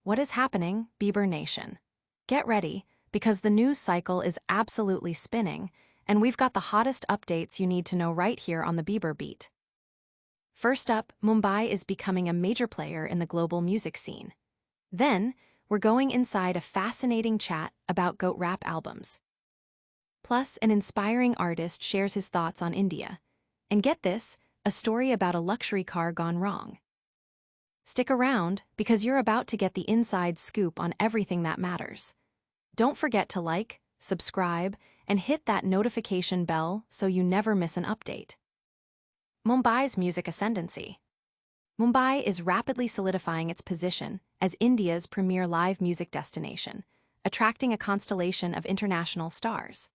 What is happening, Bieber Nation? Get ready, because the news cycle is absolutely spinning, and we've got the hottest updates you need to know right here on the Bieber Beat. First up, Mumbai is becoming a major player in the global music scene. Then, we're going inside a fascinating chat about GOAT rap albums. Plus, an inspiring artist shares his thoughts on India. And get this, a story about a luxury car gone wrong. Stick around, because you're about to get the inside scoop on everything that matters. Don't forget to like, subscribe, and hit that notification bell so you never miss an update. Mumbai's music ascendancy. Mumbai is rapidly solidifying its position as India's premier live music destination, attracting a constellation of international stars.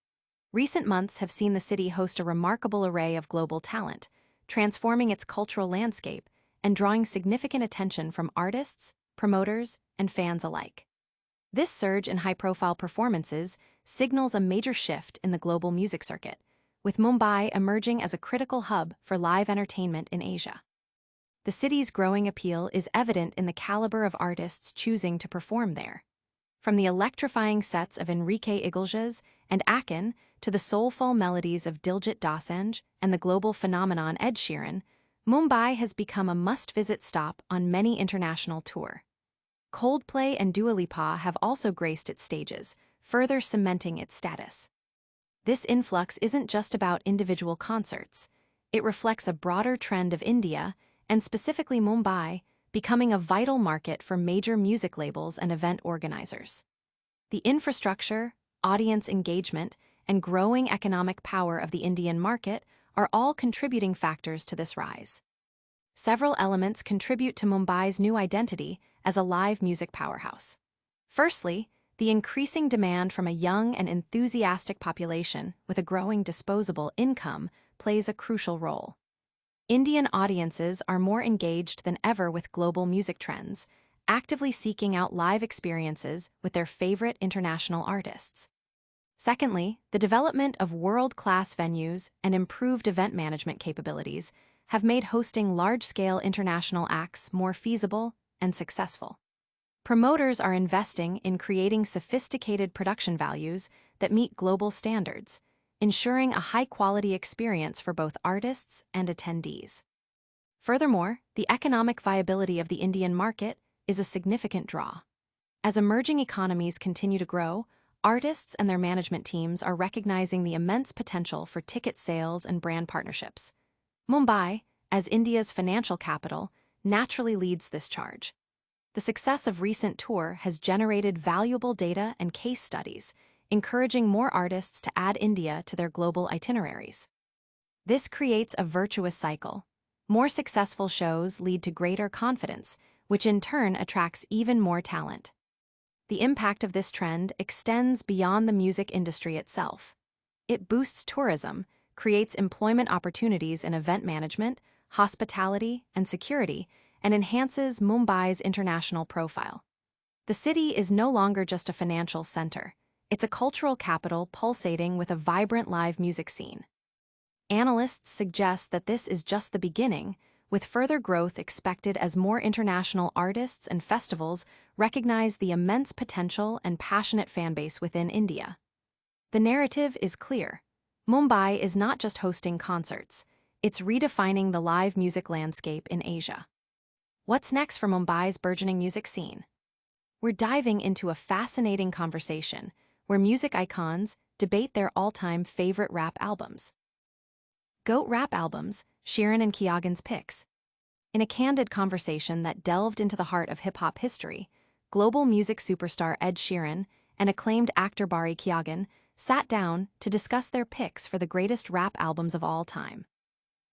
Recent months have seen the city host a remarkable array of global talent, transforming its cultural landscape and drawing significant attention from artists, promoters, and fans alike. This surge in high-profile performances signals a major shift in the global music circuit, with Mumbai emerging as a critical hub for live entertainment in Asia. The city's growing appeal is evident in the caliber of artists choosing to perform there. From the electrifying sets of Enrique and Akon to the soulful melodies of Diljit and the global phenomenon Ed Sheeran, Mumbai has become a must-visit stop on many international tours. Coldplay and Dua Lipa have also graced its stages, further cementing its status. This influx isn't just about individual concerts. It reflects a broader trend of India, and specifically Mumbai, becoming a vital market for major music labels and event organizers. The infrastructure, audience engagement, and growing economic power of the Indian market are all contributing factors to this rise. Several elements contribute to Mumbai's new identity as a live music powerhouse. Firstly, the increasing demand from a young and enthusiastic population with a growing disposable income plays a crucial role. Indian audiences are more engaged than ever with global music trends, actively seeking out live experiences with their favorite international artists. Secondly, the development of world-class venues and improved event management capabilities have made hosting large-scale international acts more feasible and successful. Promoters are investing in creating sophisticated production values that meet global standards, ensuring a high-quality experience for both artists and attendees. Furthermore, the economic viability of the Indian market is a significant draw. As emerging economies continue to grow, artists and their management teams are recognizing the immense potential for ticket sales and brand partnerships. Mumbai, as India's financial capital, naturally leads this charge. The success of recent tours has generated valuable data and case studies, encouraging more artists to add India to their global itineraries. This creates a virtuous cycle. More successful shows lead to greater confidence, which in turn attracts even more talent. The impact of this trend extends beyond the music industry itself. It boosts tourism, creates employment opportunities in event management, hospitality, and security, and enhances Mumbai's international profile. The city is no longer just a financial center. It's a cultural capital pulsating with a vibrant live music scene. Analysts suggest that this is just the beginning, with further growth expected as more international artists and festivals recognize the immense potential and passionate fanbase within India. The narrative is clear. Mumbai is not just hosting concerts, it's redefining the live music landscape in Asia. What's next for Mumbai's burgeoning music scene? We're diving into a fascinating conversation where music icons debate their all-time favorite rap albums. GOAT rap albums, Sheeran and Keoghan's picks. In a candid conversation that delved into the heart of hip-hop history, global music superstar Ed Sheeran and acclaimed actor Barry Keoghan sat down to discuss their picks for the greatest rap albums of all time.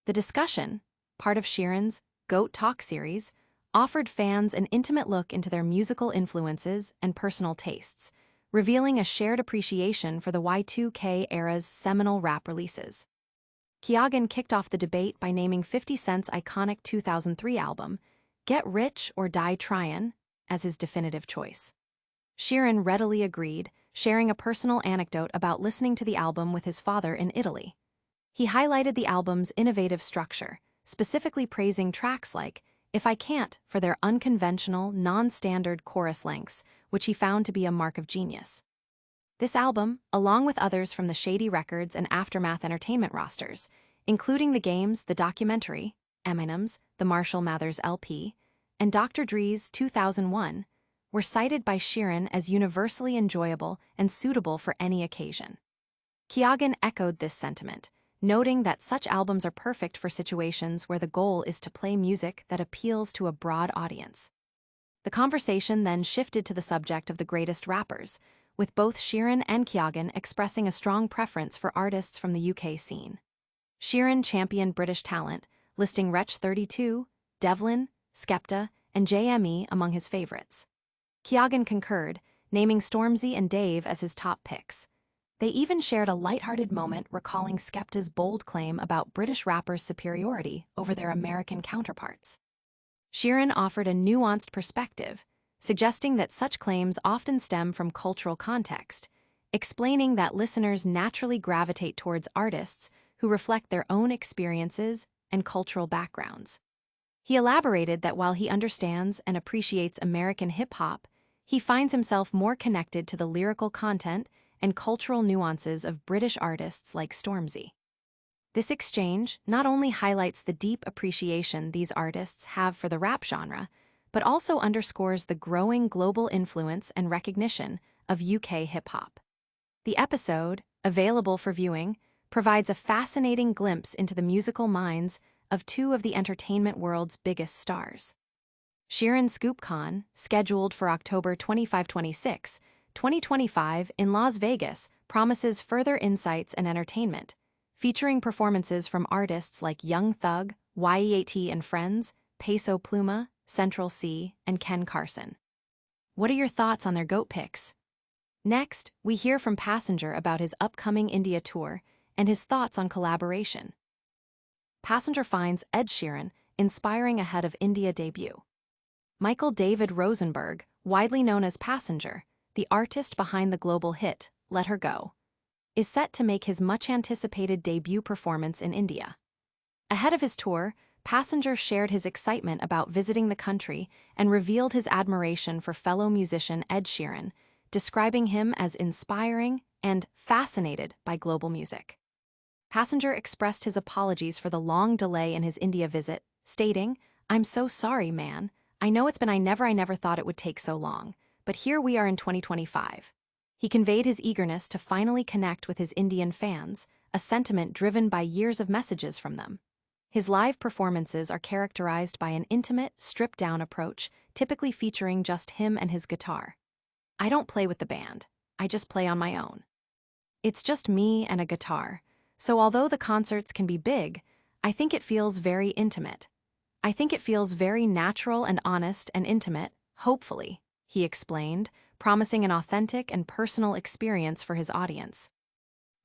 The discussion, part of Sheeran's GOAT Talk series, offered fans an intimate look into their musical influences and personal tastes, revealing a shared appreciation for the Y2K era's seminal rap releases. Keoghan kicked off the debate by naming 50 Cent's iconic 2003 album, Get Rich or Die Tryin', as his definitive choice. Sheeran readily agreed, sharing a personal anecdote about listening to the album with his father in Italy. He highlighted the album's innovative structure, specifically praising tracks like if I can't, for their unconventional, non-standard chorus lengths, which he found to be a mark of genius. This album, along with others from the Shady Records and Aftermath Entertainment rosters, including The Game's The Documentary, Eminem's The Marshall Mathers LP, and Dr. Dre's 2001, were cited by Sheeran as universally enjoyable and suitable for any occasion. Keoghan echoed this sentiment, noting that such albums are perfect for situations where the goal is to play music that appeals to a broad audience. The conversation then shifted to the subject of the greatest rappers, with both Sheeran and Keoghan expressing a strong preference for artists from the UK scene. Sheeran championed British talent, listing Wretch 32, Devlin, Skepta, and JME among his favorites. Keoghan concurred, naming Stormzy and Dave as his top picks. They even shared a lighthearted moment recalling Skepta's bold claim about British rappers' superiority over their American counterparts. Sheeran offered a nuanced perspective, suggesting that such claims often stem from cultural context, explaining that listeners naturally gravitate towards artists who reflect their own experiences and cultural backgrounds. He elaborated that while he understands and appreciates American hip-hop, he finds himself more connected to the lyrical content and cultural nuances of British artists like Stormzy. This exchange not only highlights the deep appreciation these artists have for the rap genre, but also underscores the growing global influence and recognition of UK hip-hop. The episode, available for viewing, provides a fascinating glimpse into the musical minds of two of the entertainment world's biggest stars. Sheeran's ScoopCon, scheduled for October 25-26, 2025 in Las Vegas, promises further insights and entertainment, featuring performances from artists like Young Thug, YEAT and Friends, Peso Pluma, Central C, and Ken Carson. What are your thoughts on their GOAT picks? Next, we hear from Passenger about his upcoming India tour and his thoughts on collaboration. Passenger finds Ed Sheeran inspiring ahead of India debut. Michael David Rosenberg, widely known as Passenger, the artist behind the global hit, Let Her Go, is set to make his much-anticipated debut performance in India. Ahead of his tour, Passenger shared his excitement about visiting the country and revealed his admiration for fellow musician Ed Sheeran, describing him as inspiring and fascinated by global music. Passenger expressed his apologies for the long delay in his India visit, stating, "I'm so sorry, man. I know it's been I never thought it would take so long, but here we are in 2025. He conveyed his eagerness to finally connect with his Indian fans, a sentiment driven by years of messages from them. His live performances are characterized by an intimate, stripped-down approach, typically featuring just him and his guitar. I don't play with the band, I just play on my own. It's just me and a guitar, so although the concerts can be big, I think it feels very intimate. I think it feels very natural and honest and intimate, hopefully," he explained, promising an authentic and personal experience for his audience.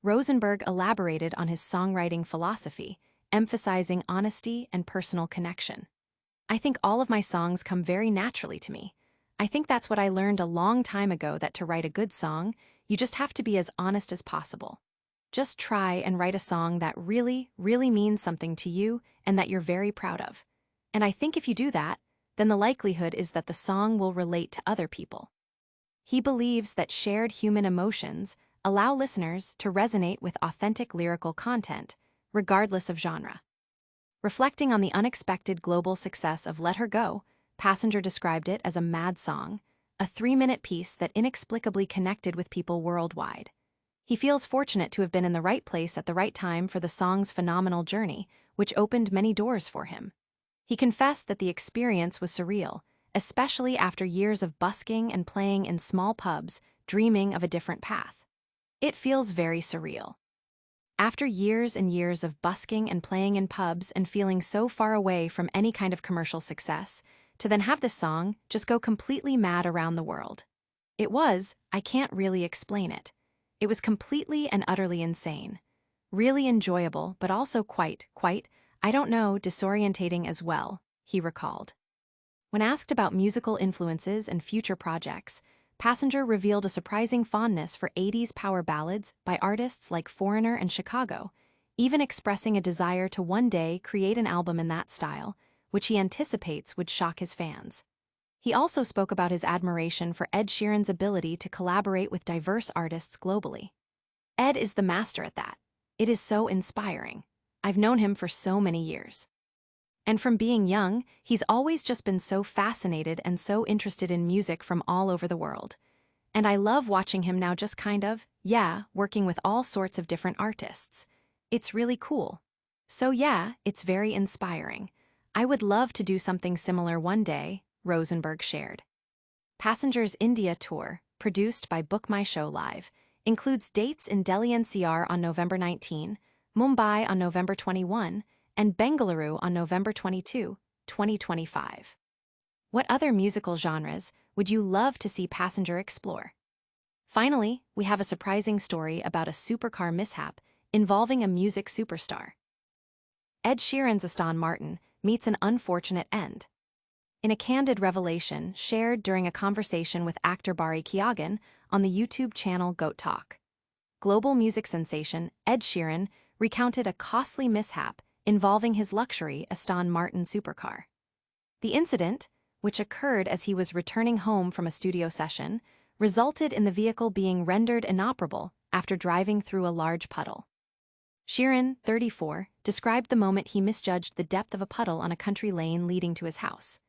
Rosenberg elaborated on his songwriting philosophy, emphasizing honesty and personal connection. "I think all of my songs come very naturally to me. I think that's what I learned a long time ago, that to write a good song, you just have to be as honest as possible. Just try and write a song that really means something to you and that you're very proud of. And I think if you do that, then the likelihood is that the song will relate to other people." He believes that shared human emotions allow listeners to resonate with authentic lyrical content, regardless of genre. Reflecting on the unexpected global success of Let Her Go, Passenger described it as a mad song, a 3-minute piece that inexplicably connected with people worldwide. He feels fortunate to have been in the right place at the right time for the song's phenomenal journey, which opened many doors for him. He confessed that the experience was surreal, especially after years of busking and playing in small pubs, dreaming of a different path. "It feels very surreal. After years and years of busking and playing in pubs and feeling so far away from any kind of commercial success, to then have this song just go completely mad around the world. I can't really explain it. It was completely and utterly insane. Really enjoyable, but also quite, I don't know, disorientating as well," he recalled. When asked about musical influences and future projects, Passenger revealed a surprising fondness for 80s power ballads by artists like Foreigner and Chicago, even expressing a desire to one day create an album in that style, which he anticipates would shock his fans. He also spoke about his admiration for Ed Sheeran's ability to collaborate with diverse artists globally. Ed is the master at that. It is so inspiring. I've known him for so many years. And from being young, he's always just been so fascinated and so interested in music from all over the world. And I love watching him now just working with all sorts of different artists. It's really cool. So yeah, it's very inspiring. I would love to do something similar one day, Rosenberg shared. Passenger's India tour, produced by Book My Show Live, includes dates in Delhi NCR on November 19, Mumbai on November 21, and Bengaluru on November 22, 2025. What other musical genres would you love to see Passenger explore? Finally, we have a surprising story about a supercar mishap involving a music superstar. Ed Sheeran's Aston Martin meets an unfortunate end. In a candid revelation shared during a conversation with actor Keoghan on the YouTube channel Goat Talk, global music sensation Ed Sheeran recounted a costly mishap involving his luxury Aston Martin supercar. The incident, which occurred as he was returning home from a studio session, resulted in the vehicle being rendered inoperable after driving through a large puddle. Sheeran, 34, described the moment he misjudged the depth of a puddle on a country lane leading to his house.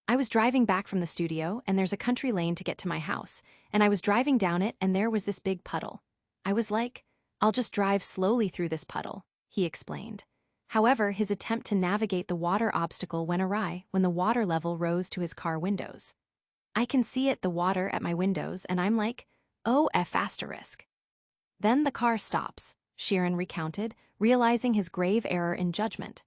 I was driving back from the studio, and there's a country lane to get to my house, and I was driving down it, and there was this big puddle. I was like, I'll just drive slowly through this puddle, he explained. However, his attempt to navigate the water obstacle went awry when the water level rose to his car windows. I can see the water at my windows, and I'm like, oh f***. Then the car stops, Sheeran recounted, realizing his grave error in judgment.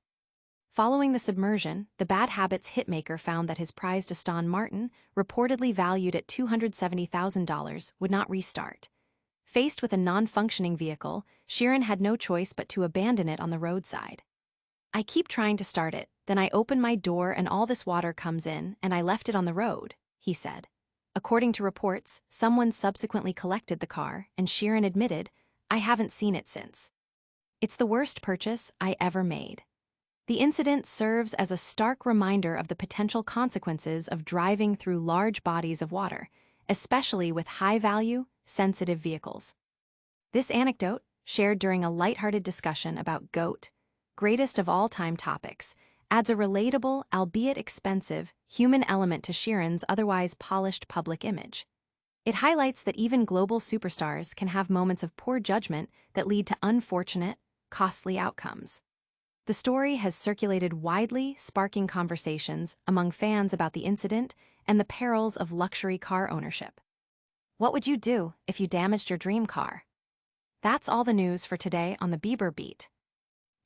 Following the submersion, the Bad Habits hitmaker found that his prized Aston Martin, reportedly valued at $270,000, would not restart. Faced with a non-functioning vehicle, Sheeran had no choice but to abandon it on the roadside. I keep trying to start it, then I open my door and all this water comes in, and I left it on the road, he said. According to reports, someone subsequently collected the car, and Sheeran admitted, I haven't seen it since. It's the worst purchase I ever made. The incident serves as a stark reminder of the potential consequences of driving through large bodies of water, especially with high-value, sensitive vehicles. This anecdote, shared during a lighthearted discussion about GOAT, greatest of all-time topics, adds a relatable, albeit expensive, human element to Sheeran's otherwise polished public image. It highlights that even global superstars can have moments of poor judgment that lead to unfortunate, costly outcomes. The story has circulated widely, sparking conversations among fans about the incident and the perils of luxury car ownership. What would you do if you damaged your dream car? That's all the news for today on the Bieber Beat.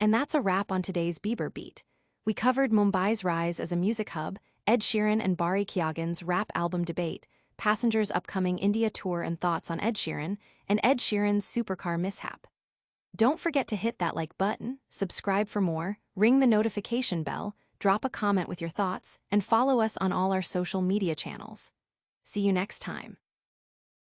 And that's a wrap on today's Bieber Beat. We covered Mumbai's rise as a music hub, Ed Sheeran and Keoghan's rap album debate, Passenger's upcoming India tour and thoughts on Ed Sheeran, and Ed Sheeran's supercar mishap. Don't forget to hit that like button, subscribe for more, ring the notification bell, drop a comment with your thoughts, and follow us on all our social media channels. See you next time.